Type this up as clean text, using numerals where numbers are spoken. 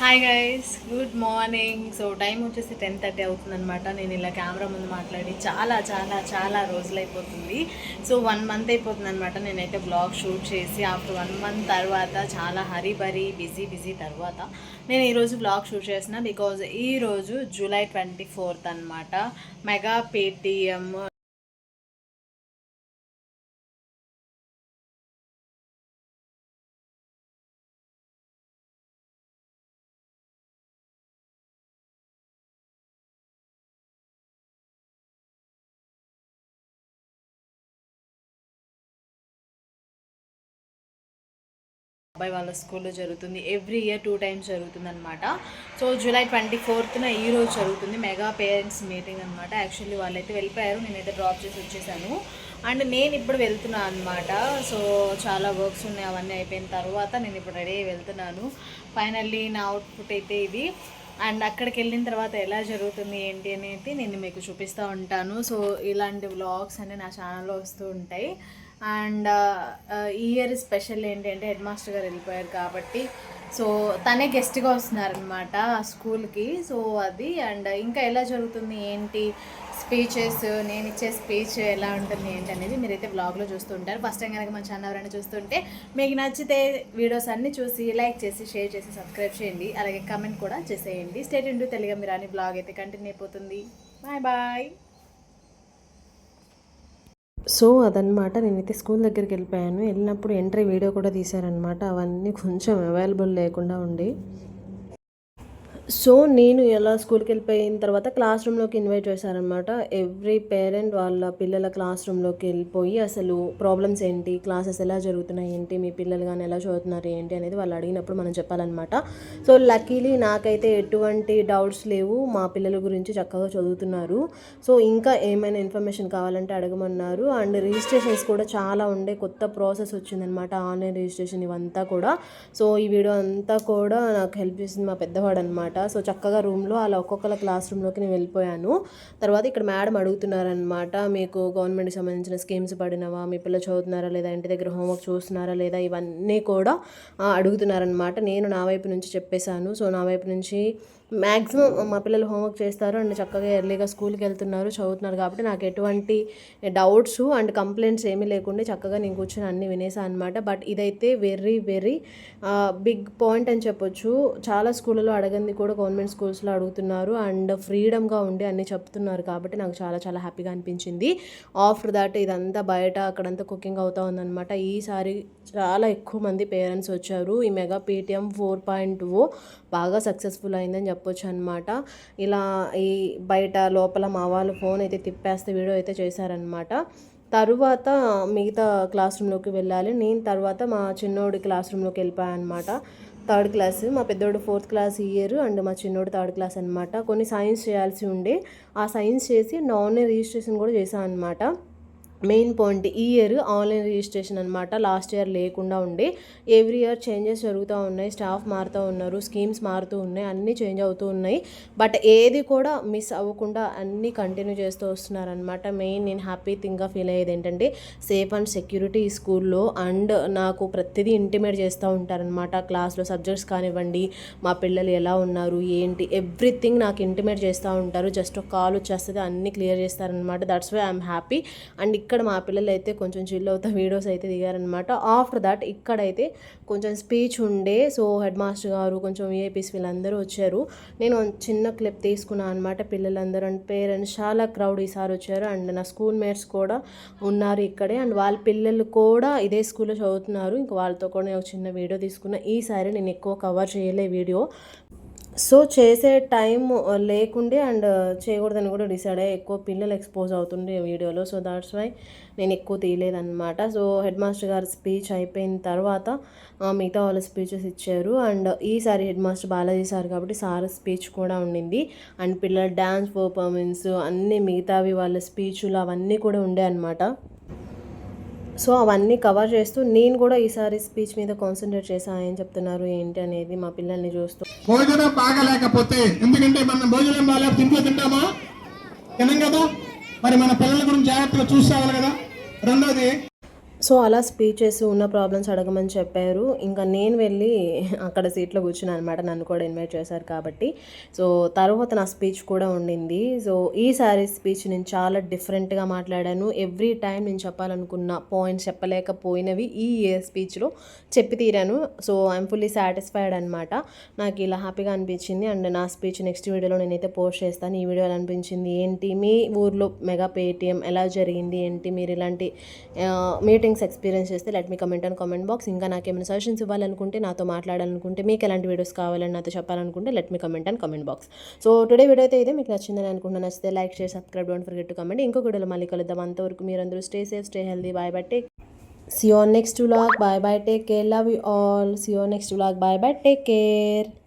Hi guys, good morning. So time వచ్చేసి 10:30 అవుతుందన్నమాట. నేను ఇలా కెమెరా ముందు మాట్లాడి చాలా చాలా చాలా రోజులు అయిపోతుంది. సో 1 మంత్ అయిపోతుంది అనమాట. నేనైతే బ్లాగ్ షూట్ చేసి ఆఫ్టర్ 1 మంత్ తర్వాత చాలా హరీ బిజీ తర్వాత నేను ఈరోజు బ్లాగ్ షూట్ చేసిన. బికాజ్ ఈరోజు జూలై 24th అనమాట. మెగా పేటిఎం అబ్బాయి వాళ్ళ స్కూల్లో జరుగుతుంది. ఎవ్రీ ఇయర్ 2 times జరుగుతుంది అనమాట. సో జూలై 24th ఈరోజు జరుగుతుంది మెగా పేరెంట్స్ మీటింగ్ అనమాట. యాక్చువల్లీ వాళ్ళైతే వెళ్ళిపోయారు, నేనైతే డ్రాప్ చేసి వచ్చేసాను. అండ్ నేను ఇప్పుడు వెళ్తున్నాను అనమాట. సో చాలా వర్క్స్ ఉన్నాయి, అవన్నీ అయిపోయిన తర్వాత నేను ఇప్పుడు రెడీ అయ్యి వెళ్తున్నాను. ఫైనల్లీ నా అవుట్పుట్ అయితే ఇది. అండ్ అక్కడికి వెళ్ళిన తర్వాత ఎలా జరుగుతుంది ఏంటి అనేది నేను మీకు చూపిస్తూ ఉంటాను. సో ఇలాంటి వ్లాగ్స్ అన్నీ నా ఛానల్లో వస్తూ ఉంటాయి. అండ్ ఈ ఇయర్ స్పెషల్ ఏంటంటే హెడ్ మాస్టర్ గారు వెళ్ళిపోయారు కాబట్టి సో తనే గెస్ట్గా వస్తున్నారనమాట స్కూల్కి. సో అది అండ్ ఇంకా ఎలా జరుగుతుంది ఏంటి స్పీచెస్, నేను ఇచ్చే స్పీచ్ ఎలా ఉంటుంది ఏంటి అనేది మీరైతే బ్లాగ్లో చూస్తుంటారు. ఫస్ట్ టైం కనుక మన ఛానల్ ఎవరైనా చూస్తుంటే మీకు నచ్చితే వీడియోస్ అన్నీ చూసి లైక్ చేసి షేర్ చేసి సబ్స్క్రైబ్ చేయండి. అలాగే కామెంట్ కూడా చేసేయండి. స్టేట్ ఇంటూ తెలుగు మీరు అని బ్లాగ్ అయితే కంటిన్యూ అయిపోతుంది. Bye bye. సో అదనమాట, నేనైతే స్కూల్ దగ్గరికి వెళ్ళినప్పుడు ఎంట్రీ వీడియో కూడా తీశారనమాట. అవన్నీ కొంచెం అవైలబుల్ లేకుండా ఉండి, సో నేను ఎలా స్కూల్కి వెళ్ళిపోయిన తర్వాత క్లాస్ రూమ్లోకి ఇన్వైట్ చేశారనమాట. ఎవ్రీ పేరెంట్ వాళ్ళ పిల్లల క్లాస్ రూమ్లోకి వెళ్ళిపోయి అసలు ప్రాబ్లమ్స్ ఏంటి, క్లాసెస్ ఎలా జరుగుతున్నాయి ఏంటి, మీ పిల్లలు కానీ ఎలా చదువుతున్నారు ఏంటి అనేది వాళ్ళు అడిగినప్పుడు మనం చెప్పాలన్నమాట. సో లక్కీలీ నాకైతే ఎటువంటి డౌట్స్ లేవు, మా పిల్లల గురించి చక్కగా చదువుతున్నారు. సో ఇంకా ఏమైనా ఇన్ఫర్మేషన్ కావాలంటే అడగమన్నారు. అండ్ రిజిస్ట్రేషన్స్ కూడా చాలా ఉండే, కొత్త ప్రాసెస్ వచ్చిందనమాట, ఆన్లైన్ రిజిస్ట్రేషన్ ఇవంతా కూడా. సో ఈ వీడియో అంతా కూడా నాకు హెల్ప్ చేసింది మా పెద్దవాడు అనమాట. సో చక్కగా రూమ్లో అలా ఒక్కొక్కల క్లాస్ రూమ్లోకి నేను వెళ్ళిపోయాను. తర్వాత ఇక్కడ మేడం అడుగుతున్నారనమాట, మీకు గవర్నమెంట్కి సంబంధించిన స్కీమ్స్ పడినవా, మీ పిల్లలు చదువుతున్నారా లేదా, ఇంటి దగ్గర హోంవర్క్ చూస్తున్నారా లేదా, ఇవన్నీ కూడా అడుగుతున్నారనమాట. నేను నా వైపు నుంచి చెప్పేశాను. సో నా వైపు నుంచి మ్యాక్సిమం మా పిల్లలు హోంవర్క్ చేస్తారు అండ్ చక్కగా ఎర్లీగా స్కూల్కి వెళ్తున్నారు, చదువుతున్నారు కాబట్టి నాకు ఎటువంటి డౌట్స్ అండ్ కంప్లైంట్స్ ఏమీ లేకుండా చక్కగా నేను కూర్చొని అన్నీ వినేసాను అనమాట. బట్ ఇదైతే వెరీ బిగ్ పాయింట్ అని చెప్పొచ్చు. చాలా స్కూళ్ళలో అడగంది కూడా గవర్నమెంట్ స్కూల్స్లో అడుగుతున్నారు అండ్ ఫ్రీడమ్గా ఉండి అన్నీ చెప్తున్నారు కాబట్టి నాకు చాలా హ్యాపీగా అనిపించింది. ఆఫ్టర్ దాట్ ఇదంతా బయట అక్కడంతా కుకింగ్ అవుతా ఉందన్నమాట. ఈసారి చాలా ఎక్కువ మంది పేరెంట్స్ వచ్చారు. ఈ మెగా పేటిఎం 4.0 బాగా సక్సెస్ఫుల్ అయిందని చెప్పొచ్చు అనమాట. ఇలా ఈ బయట లోపల మా వాళ్ళు ఫోన్ అయితే తిప్పేస్తే వీడియో అయితే చేశారనమాట. తరువాత మిగతా క్లాస్ రూమ్లోకి వెళ్ళాలి. నేను తర్వాత మా చిన్నోడి క్లాస్ రూమ్లోకి వెళ్ళిపోయాను అనమాట. 3rd క్లాస్, మా పెద్దోడు 4th క్లాస్ ఇయర్ అండ్ మా చిన్నోడు 3rd క్లాస్ అనమాట. కొన్ని సైన్స్ చేయాల్సి ఉండే, ఆ సైన్స్ చేసి ఆన్లైన్ రిజిస్ట్రేషన్ కూడా చేశాను అనమాట. మెయిన్ పాయింట్ ఈ ఇయర్ ఆన్లైన్ రిజిస్ట్రేషన్ అనమాట. లాస్ట్ ఇయర్ లేకుండా ఉండే. ఎవ్రీ ఇయర్ చేంజెస్ జరుగుతూ ఉన్నాయి, స్టాఫ్ మారుతూ ఉన్నారు, స్కీమ్స్ మారుతూ ఉన్నాయి, అన్నీ చేంజ్ అవుతూ ఉన్నాయి. బట్ ఏది కూడా మిస్ అవ్వకుండా అన్నీ కంటిన్యూ చేస్తూ వస్తున్నారనమాట. మెయిన్ నేను హ్యాపీ థింగ్గా ఫీల్ అయ్యేది ఏంటంటే సేఫ్ అండ్ సెక్యూరిటీ ఈ స్కూల్లో. అండ్ నాకు ప్రతిదీ ఇంటిమేట్ చేస్తూ ఉంటారనమాట. క్లాస్లో సబ్జెక్ట్స్ కానివ్వండి, మా పిల్లలు ఎలా ఉన్నారు ఏంటి, ఎవ్రీథింగ్ నాకు ఇంటిమేట్ చేస్తూ ఉంటారు. జస్ట్ ఒక కాల్ వచ్చేస్తుంది, అన్నీ క్లియర్ చేస్తారనమాట. That's why I'm happy. And ఇక్కడ మా పిల్లలు అయితే కొంచెం చిల్ అవుతా వీడియోస్ అయితే దిగారనమాట. ఆఫ్టర్ దట్ ఇక్కడైతే కొంచెం స్పీచ్ ఉండే. సో హెడ్ మాస్టర్ గారు, కొంచెం విఐపీస్ వీళ్ళందరూ వచ్చారు. నేను చిన్న క్లిప్ తీసుకున్నాను అనమాట. పిల్లలందరూ అండ్ పేరెంట్స్ చాలా క్రౌడ్ ఈసారి వచ్చారు. అండ్ నా స్కూల్ మేట్స్ కూడా ఉన్నారు ఇక్కడే. అండ్ వాళ్ళ పిల్లలు కూడా ఇదే స్కూల్లో చదువుతున్నారు. ఇంకా వాళ్ళతో కూడా నేను ఒక చిన్న వీడియో తీసుకున్నా. ఈసారి నేను ఎక్కువ కవర్ చేయలే వీడియో. సో చేసే టైం లేకుండే అండ్ చేయకూడదని కూడా డిసైడ్ అయ్యి, ఎక్కువ పిల్లలు ఎక్స్పోజ్ అవుతుండే వీడియోలో. సో దాట్స్ వై నేను ఎక్కువ తీయలేదన్నమాట. సో హెడ్ మాస్టర్ గారి స్పీచ్ అయిపోయిన తర్వాత మిగతా వాళ్ళ స్పీచెస్ ఇచ్చారు. అండ్ ఈసారి హెడ్ మాస్టర్ బాలాజీ సార్ కాబట్టి సార్ స్పీచ్ కూడా ఉండింది. అండ్ పిల్లల డ్యాన్స్ పర్ఫార్మెన్స్ అన్నీ మిగతావి వాళ్ళ స్పీచ్లు అవన్నీ కూడా ఉండే అనమాట. సో అవన్నీ కవర్ చేస్తూ నేను కూడా ఈసారి స్పీచ్ మీద కాన్సన్ట్రేట్ చేశాను. ఏం చెప్తున్నారు ఏంటి అనేది మా పిల్లల్ని చూస్తూ. భోజనం బాగలేకపోతే, ఎందుకంటే మనం భోజనం బాగాలేకపోతే ఇంట్లో తింటామా, తినం కదా, మరి మన పిల్లల గురించి జాగ్రత్తగా చూసుకోవాలి కదా. రెండోది సో అలా స్పీచెస్ ఉన్న ప్రాబ్లమ్స్ అడగమని చెప్పారు. ఇంకా నేను వెళ్ళి అక్కడ సీట్లో కూర్చున్నాను అనమాట. నన్ను కూడా ఇన్వైట్ చేశారు కాబట్టి. సో తర్వాత నా స్పీచ్ కూడా ఉండింది. సో ఈసారి స్పీచ్ నేను చాలా డిఫరెంట్గా మాట్లాడాను. ఎవ్రీ టైం నేను చెప్పాలనుకున్న పాయింట్స్ చెప్పలేకపోయినవి ఈ స్పీచ్లో చెప్పి తీరాను. సో ఐఎమ్ ఫుల్లీ సాటిస్ఫైడ్ అనమాట. నాకు ఇలా హ్యాపీగా అనిపించింది. అండ్ నా స్పీచ్ నెక్స్ట్ వీడియోలో నేనైతే పోస్ట్ చేస్తాను. ఈ వీడియో ఎలా అనిపించింది ఏంటి, మీ ఊర్లో మెగా పేటిఎం ఎలా జరిగింది ఏంటి, మీరు ఇలాంటి మీటింగ్స్ ఎక్స్పీరియన్స్ చేస్తే let me comment and comment box. ఇంకా నాకేమైనా సజెషన్స్ ఇవ్వాలనుకుంటే, నాతో మాట్లాడాలనుకుంటే, మీకు ఎలాంటి వీడియోస్ కావాలని నాతో చెప్పాలనుకుంటే let me comment and comment box. So today video అయితే ఇదే. మీకు నచ్చిందని అనుకుంటున్నాను. నచ్చితే like share subscribe, don't forget to comment. ఇంకో వీడియోలో మళ్ళీ కలుద్దాం. అంతవరకు మీరందరూ stay safe, stay healthy. By by, take see you on next vlog. Bye bye, take care, love you all. See you on next vlog. Bye bye, take care.